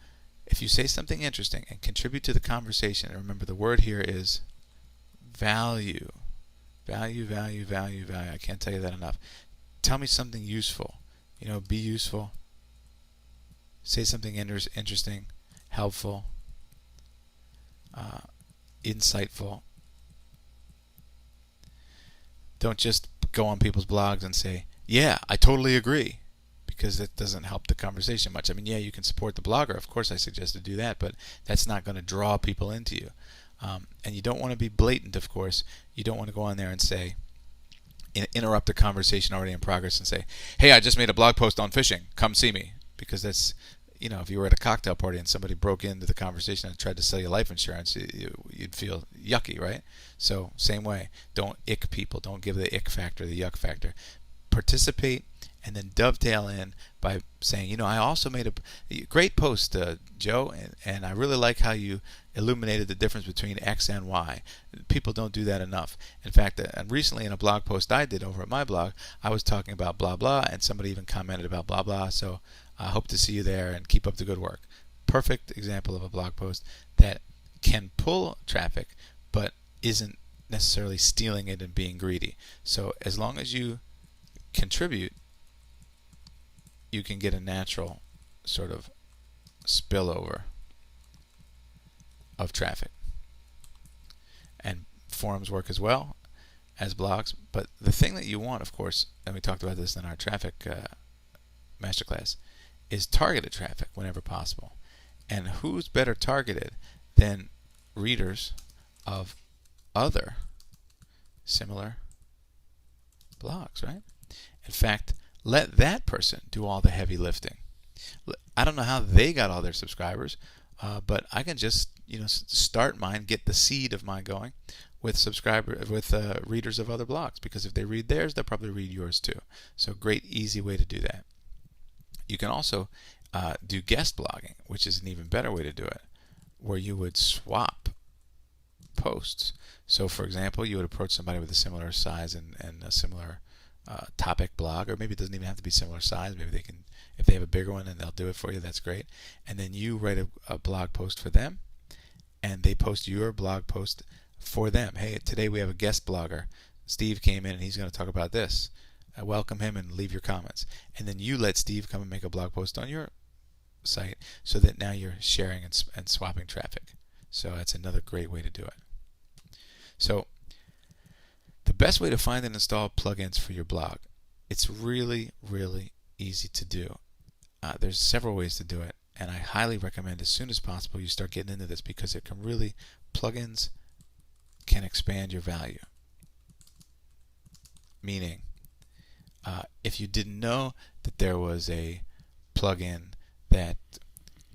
If you say something interesting and contribute to the conversation, and remember the word here is value. Value, value, value, value. I can't tell you that enough. Tell me something useful. Be useful. Say something interesting, helpful, insightful. Don't just go on people's blogs and say, yeah, I totally agree, because that doesn't help the conversation much. I mean, yeah, you can support the blogger. Of course, I suggest to do that, but that's not going to draw people into you. And you don't want to be blatant, of course. You don't want to go on there and say, interrupt the conversation already in progress and say, hey, I just made a blog post on fishing. Come see me. Because that's, if you were at a cocktail party and somebody broke into the conversation and tried to sell you life insurance, you'd feel yucky, right? So same way. Don't ick people. Don't give the ick factor, the yuck factor. Participate and then dovetail in by saying, I also made a great post, Joe, and I really like how you illuminated the difference between X and Y. People don't do that enough. In fact, recently in a blog post I did over at my blog, I was talking about blah, blah, and somebody even commented about blah, blah. So I hope to see you there, and keep up the good work. Perfect example of a blog post that can pull traffic, but isn't necessarily stealing it and being greedy. So as long as you contribute, you can get a natural sort of spillover of traffic. And forums work as well as blogs, but the thing that you want, of course, and we talked about this in our traffic masterclass, is targeted traffic whenever possible. And who's better targeted than readers of other similar blogs, right? In fact, let that person do all the heavy lifting. I don't know how they got all their subscribers, but I can just start mine, get the seed of mine going with readers of other blogs, because if they read theirs, they'll probably read yours too. So great, easy way to do that. You can also do guest blogging, which is an even better way to do it, where you would swap posts. So for example, you would approach somebody with a similar size and a similar topic blog, or maybe it doesn't even have to be similar size. Maybe they can, if they have a bigger one and they'll do it for you, that's great. And then you write a blog post for them, and they post your blog post for them. Hey, today we have a guest blogger. Steve came in and he's going to talk about this. Welcome him and leave your comments. And then you let Steve come and make a blog post on your site, so that now you're sharing and swapping traffic. So that's another great way to do it. So the best way to find and install plugins for your blog, it's really, really easy to do. There's several ways to do it, and I highly recommend as soon as possible you start getting into this, because plugins can expand your value. Meaning, if you didn't know that there was a plugin that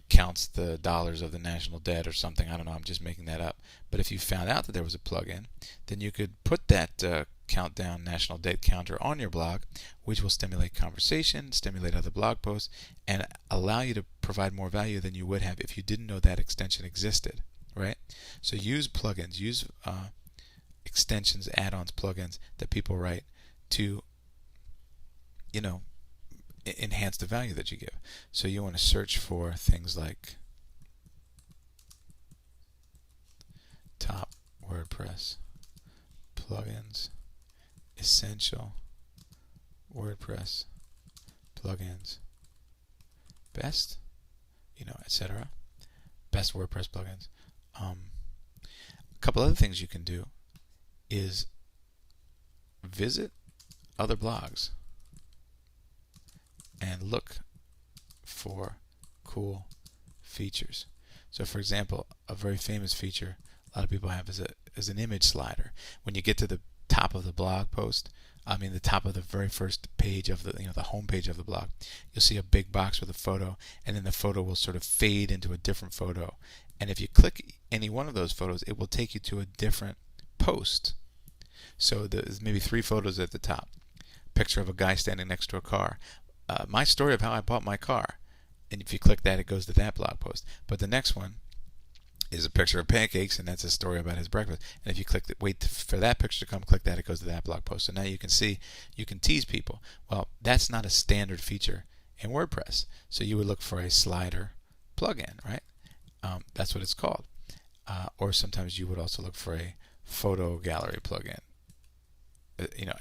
counts the dollars of the national debt or something, I don't know, I'm just making that up, but if you found out that there was a plugin, then you could put that countdown national debt counter on your blog, which will stimulate conversation, stimulate other blog posts, and allow you to provide more value than you would have if you didn't know that extension existed, right? So use plugins, use extensions, add-ons, plugins that people write to enhance the value that you give. So you want to search for things like top WordPress plugins, essential WordPress plugins, best, etc. Best WordPress plugins. A couple other things you can do is visit other blogs and look for cool features. So for example, a very famous feature a lot of people have is an image slider. When you get to the top of the blog post, the top of the very first page of the home page of the blog, you'll see a big box with a photo, and then the photo will sort of fade into a different photo. And if you click any one of those photos, it will take you to a different post. So there's maybe 3 photos at the top. Picture of a guy standing next to a car. My story of how I bought my car. And if you click that, it goes to that blog post. But the next one is a picture of pancakes, and that's a story about his breakfast. And if you wait for that picture to come, click that, it goes to that blog post. So now you can see, you can tease people. Well, that's not a standard feature in WordPress. So you would look for a slider plugin, right? That's what it's called. Or sometimes you would also look for a photo gallery plugin,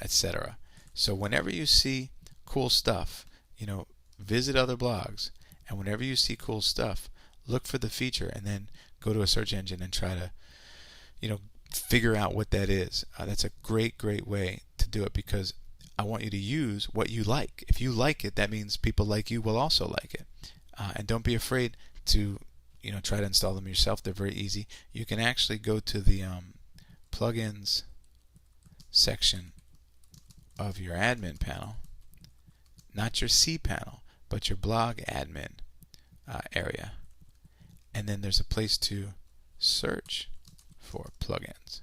etc. So whenever you see cool stuff, visit other blogs, and whenever you see cool stuff, look for the feature and then go to a search engine and try to, figure out what that is. That's a great, great way to do it, because I want you to use what you like. If you like it, that means people like you will also like it. And don't be afraid to, try to install them yourself. They're very easy. You can actually go to the plugins section of your admin panel, not your cPanel, but your blog admin area. And then there's a place to search for plugins.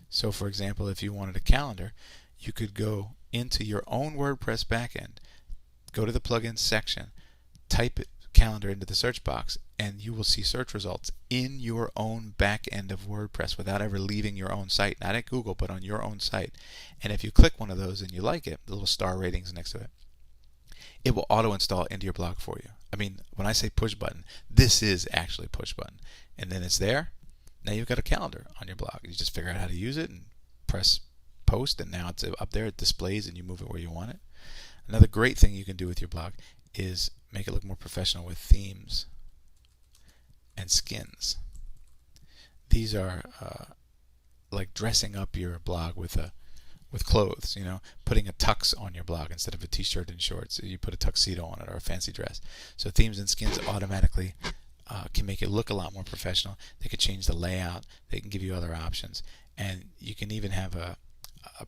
So for example, if you wanted a calendar, you could go into your own WordPress backend, go to the plugins section, type calendar into the search box, and you will see search results in your own backend of WordPress without ever leaving your own site, not at Google, but on your own site. And if you click one of those and you like it, the little star ratings next to it, it will auto install into your blog for you. When I say push button, this is actually push button. And then it's there, now you've got a calendar on your blog. You just figure out how to use it and press post, and now it's up there. It displays, and you move it where you want it. Another great thing you can do with your blog is make it look more professional with themes and skins. These are like dressing up your blog with clothes, putting a tux on your blog instead of a t-shirt and shorts. You put a tuxedo on it or a fancy dress. So themes and skins automatically can make it look a lot more professional. They could change the layout. They can give you other options. And you can even have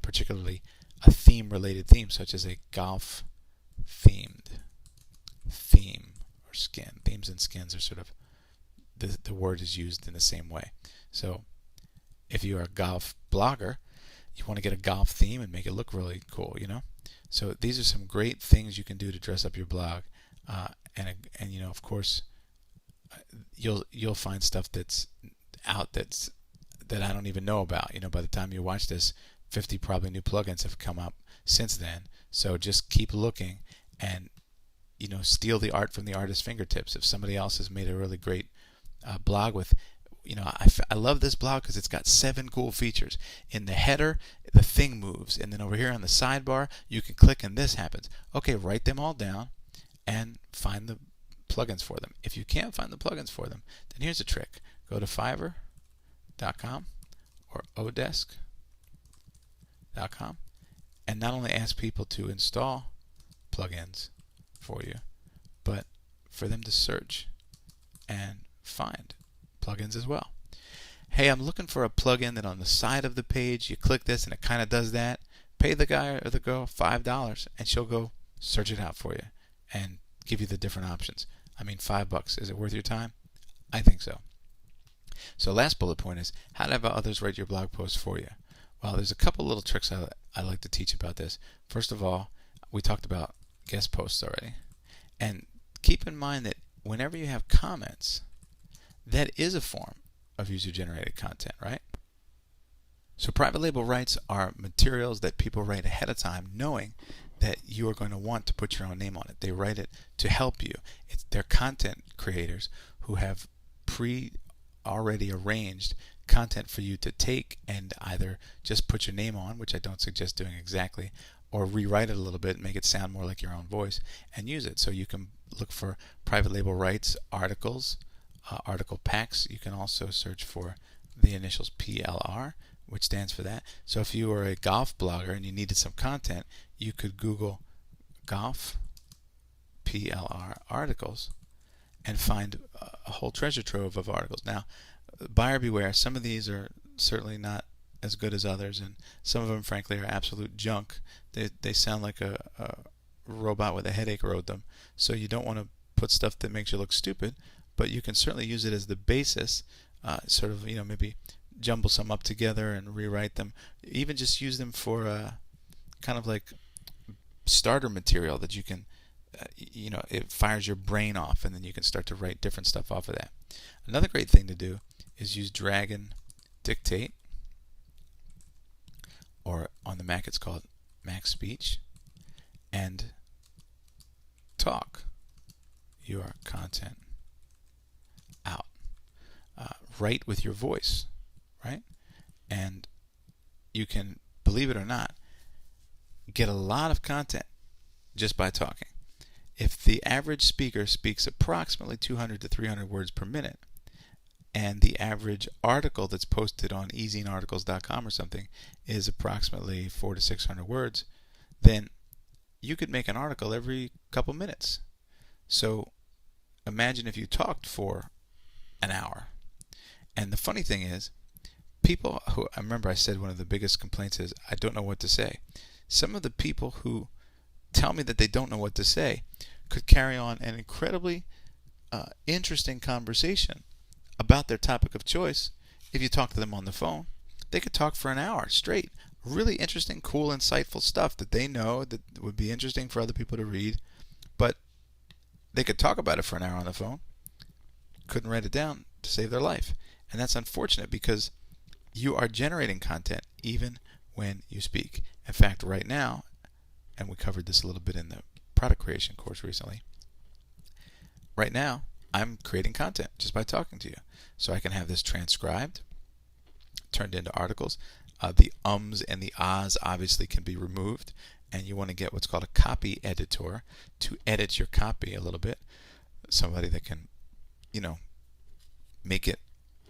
particularly a theme-related theme, such as a golf-themed theme or skin. Themes and skins are sort of, the word is used in the same way. So if you're a golf blogger, you want to get a golf theme and make it look really cool, So these are some great things you can do to dress up your blog, and of course, you'll find stuff that's out that I don't even know about. By the time you watch this, 50 probably new plugins have come up since then. So just keep looking, and steal the art from the artist's fingertips. If somebody else has made a really great blog with, I love this blog because it's got 7 cool features. In the header, the thing moves, and then over here on the sidebar, you can click and this happens. Okay, write them all down and find the plugins for them. If you can't find the plugins for them, then here's a trick. Go to Fiverr.com or Odesk.com and not only ask people to install plugins for you, but for them to search and find plugins as well. Hey, I'm looking for a plugin that on the side of the page you click this and it kind of does that. Pay the guy or the girl $5 and she'll go search it out for you and give you the different options. I mean, $5. Is it worth your time? I think so. So last bullet point is how to have others write your blog posts for you. Well, there's a couple little tricks I like to teach about this. First of all, we talked about guest posts already. And keep in mind that whenever you have comments, that is a form of user-generated content, right? So private label rights are materials that people write ahead of time knowing that you are going to want to put your own name on it. They write it to help you. They're content creators who have already arranged content for you to take and either just put your name on, which I don't suggest doing exactly, or rewrite it a little bit and make it sound more like your own voice and use it. So you can look for private label rights articles, article packs. You can also search for the initials PLR, which stands for that. So if you were a golf blogger and you needed some content, you could Google golf PLR articles and find a whole treasure trove of articles. Now, buyer beware, some of these are certainly not as good as others, and some of them, frankly, are absolute junk. They sound like a robot with a headache wrote them. So you don't want to put stuff that makes you look stupid, but you can certainly use it as the basis, sort of, maybe jumble some up together and rewrite them. Even just use them for kind of like starter material that you can, it fires your brain off, and then you can start to write different stuff off of that. Another great thing to do is use Dragon Dictate, or on the Mac it's called Mac Speech, and talk your content out. Write with your voice, right? And you can, believe it or not, get a lot of content just by talking. If the average speaker speaks approximately 200 to 300 words per minute, and the average article that's posted on easyinarticles.com or something is approximately 400 to 600 words, then you could make an article every couple minutes. So imagine if you talked for an hour. And the funny thing is, people who, I remember I said one of the biggest complaints is, I don't know what to say. Some of the people who tell me that they don't know what to say could carry on an incredibly interesting conversation about their topic of choice if you talk to them on the phone. They could talk for an hour straight. Really interesting, cool, insightful stuff that they know that would be interesting for other people to read, but they could talk about it for an hour on the phone, couldn't write it down to save their life. And that's unfortunate because you are generating content even when you speak. In fact, right now, and we covered this a little bit in the product creation course recently, right now I'm creating content just by talking to you. So I can have this transcribed, turned into articles. The ums and the ahs obviously can be removed, and you want to get what's called a copy editor to edit your copy a little bit. Somebody that can, make it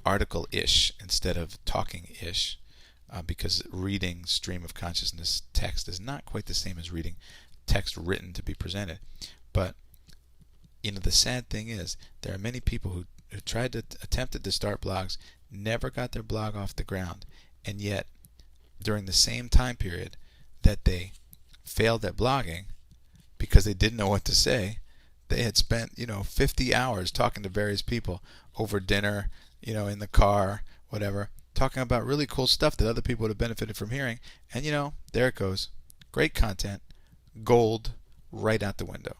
article-ish instead of talking-ish, because reading stream of consciousness text is not quite the same as reading text written to be presented. But the sad thing is there are many people who attempted to start blogs, never got their blog off the ground, and yet during the same time period that they failed at blogging because they didn't know what to say, they had spent 50 hours talking to various people over dinner, in the car, whatever, talking about really cool stuff that other people would have benefited from hearing, and there it goes. Great content, gold, right out the window.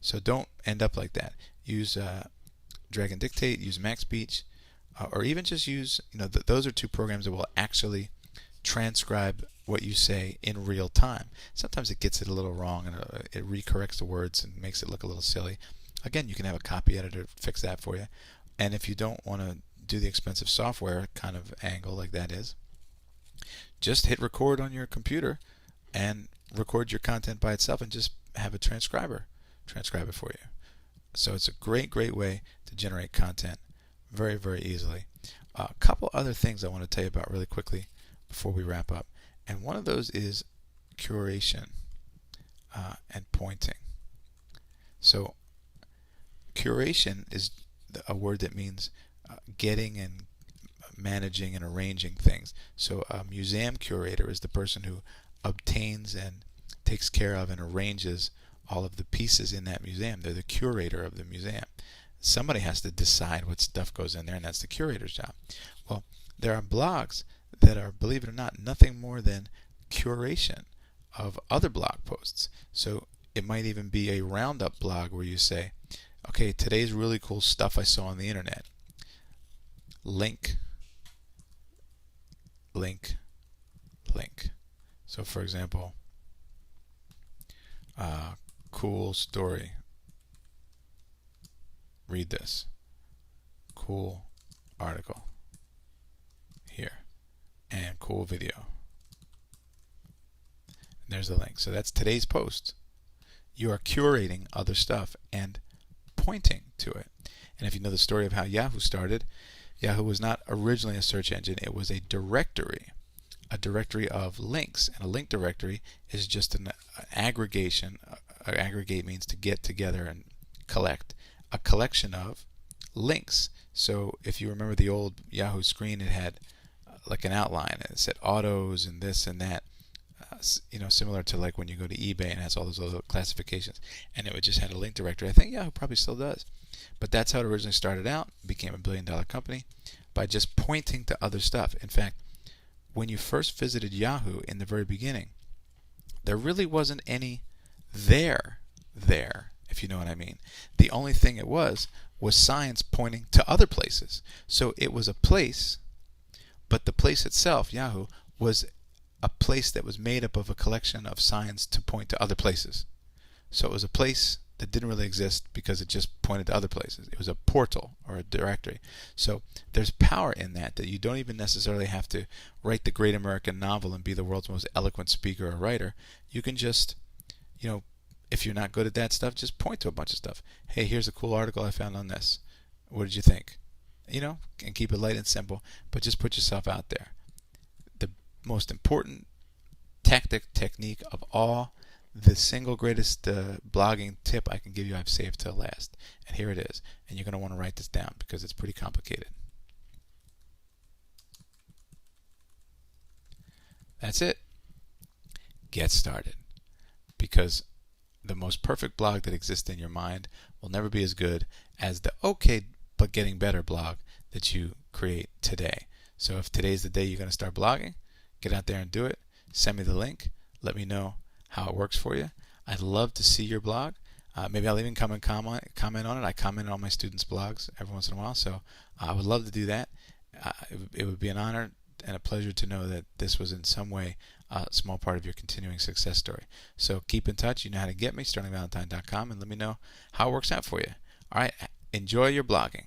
So don't end up like that. Use Dragon Dictate, use MaxSpeech, or even just use, those are two programs that will actually transcribe what you say in real time. Sometimes it gets it a little wrong and it recorrects the words and makes it look a little silly. Again, you can have a copy editor fix that for you. And if you don't want to do the expensive software kind of angle like that is, just hit record on your computer and record your content by itself and just have a transcriber transcribe it for you. So it's a great way to generate content very, very easily. A couple other things I want to tell you about really quickly before we wrap up. And one of those is curation and pointing. So curation is a word that means getting and managing and arranging things. So a museum curator is the person who obtains and takes care of and arranges all of the pieces in that museum. They're the curator of the museum. Somebody has to decide what stuff goes in there, and that's the curator's job. Well, there are blogs that are, believe it or not, nothing more than curation of other blog posts. So it might even be a roundup blog where you say, okay, today's really cool stuff I saw on the internet. Link. So for example, cool story. Read this. Cool article. Here. And cool video. And there's the link. So that's today's post. You are curating other stuff and pointing to it. And if you know the story of how Yahoo started, Yahoo was not originally a search engine. It was a directory of links. And a link directory is just an aggregation. Aggregate means to get together and collect. A collection of links. So if you remember the old Yahoo screen, it had like an outline. It said autos and this and that. Similar to like when you go to eBay and it has all those little classifications. And it would just had a link directory. I think Yahoo probably still does. But that's how it originally started out. Became a billion-dollar company by just pointing to other stuff. In fact, when you first visited Yahoo in the very beginning, there really wasn't any there, if you know what I mean. The only thing it was signs pointing to other places. So it was a place, but the place itself, Yahoo, was a place that was made up of a collection of signs to point to other places. So it was a place that didn't really exist because it just pointed to other places. It was a portal or a directory. So there's power in that you don't even necessarily have to write the great American novel and be the world's most eloquent speaker or writer. You can just, if you're not good at that stuff, just point to a bunch of stuff. Hey, here's a cool article I found on this. What did you think? And keep it light and simple, but just put yourself out there. The most important technique of all, the single greatest blogging tip I can give you, I've saved till last. And here it is. And you're going to want to write this down because it's pretty complicated. That's it. Get started. Because the most perfect blog that exists in your mind will never be as good as the okay but getting better blog that you create today. So if today's the day you're going to start blogging, get out there and do it. Send me the link. Let me know how it works for you. I'd love to see your blog. Maybe I'll even come and comment on it. I comment on all my students' blogs every once in a while, so I would love to do that. It would be an honor and a pleasure to know that this was in some way a small part of your continuing success story. So keep in touch. You know how to get me, sterlingvalentine.com, and let me know how it works out for you. All right, Enjoy your blogging.